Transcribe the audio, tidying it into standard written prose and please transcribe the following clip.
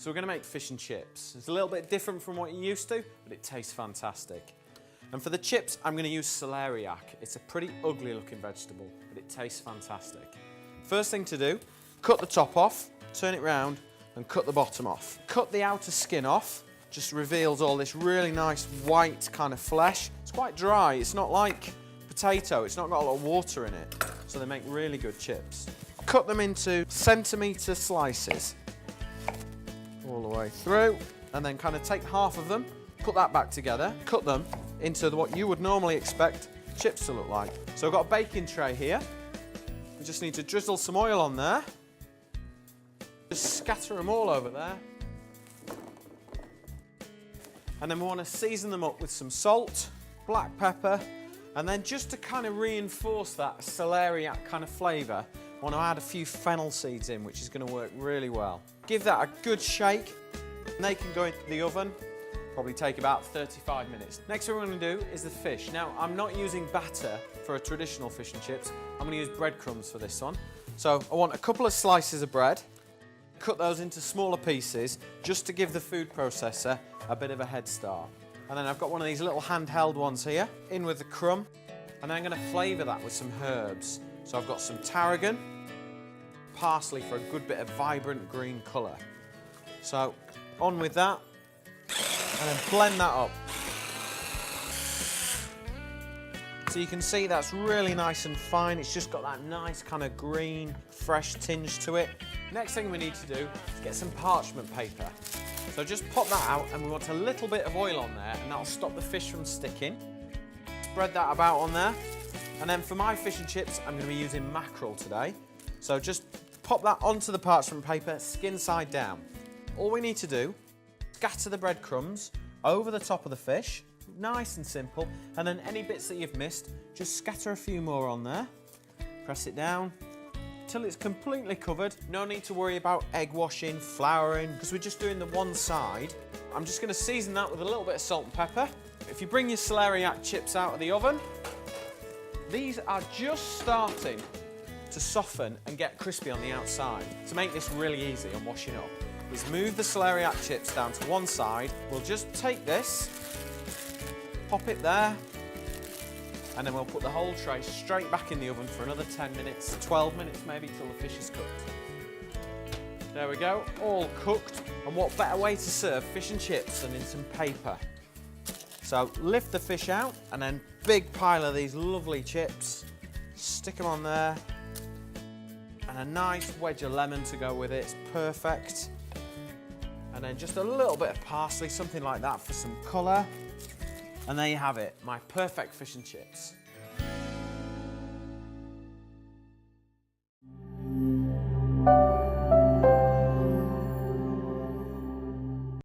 So we're going to make fish and chips. It's a little bit different from what you're used to, but it tastes fantastic. And for the chips, I'm going to use celeriac. It's a pretty ugly looking vegetable, but it tastes fantastic. First thing to do, cut the top off, turn it round, and cut the bottom off. Cut the outer skin off, just reveals all this really nice white kind of flesh. It's quite dry, it's not like potato, it's not got a lot of water in it, so they make really good chips. Cut them into centimetre slices, all the way through, and then kind of take half of them, put that back together, cut them into what you would normally expect chips to look like. So I've got a baking tray here. We just need to drizzle some oil on there. Just scatter them all over there. And then we want to season them up with some salt, black pepper, and then just to kind of reinforce that celeriac kind of flavour, I want to add a few fennel seeds in, which is going to work really well. Give that a good shake, and they can go into the oven. Probably take about 35 minutes. Next thing we're going to do is the fish. Now, I'm not using batter for a traditional fish and chips. I'm going to use breadcrumbs for this one. So I want a couple of slices of bread. Cut those into smaller pieces just to give the food processor a bit of a head start. And then I've got one of these little handheld ones here, in with the crumb, and I'm going to flavour that with some herbs. So I've got some tarragon, parsley for a good bit of vibrant green colour. So on with that, and then blend that up. So you can see that's really nice and fine. It's just got that nice kind of green, fresh tinge to it. Next thing we need to do is get some parchment paper. So just pop that out, and we want a little bit of oil on there, and that'll stop the fish from sticking. Spread that about on there. And then for my fish and chips, I'm going to be using mackerel today. So just pop that onto the parchment paper, skin side down. All we need to do, scatter the breadcrumbs over the top of the fish. Nice and simple. And then any bits that you've missed, just scatter a few more on there. Press it down till it's completely covered. No need to worry about egg washing, flouring, because we're just doing the one side. I'm just going to season that with a little bit of salt and pepper. If you bring your celeriac chips out of the oven, these are just starting to soften and get crispy on the outside. To make this really easy on washing up, is move the celeriac chips down to one side. We'll just take this, pop it there, and then we'll put the whole tray straight back in the oven for another 10 minutes, 12 minutes maybe, till the fish is cooked. There we go, all cooked. And what better way to serve fish and chips than in some paper? So lift the fish out, and then big pile of these lovely chips. Stick them on there. And a nice wedge of lemon to go with it, it's perfect. And then just a little bit of parsley, something like that for some colour. And there you have it, my perfect fish and chips.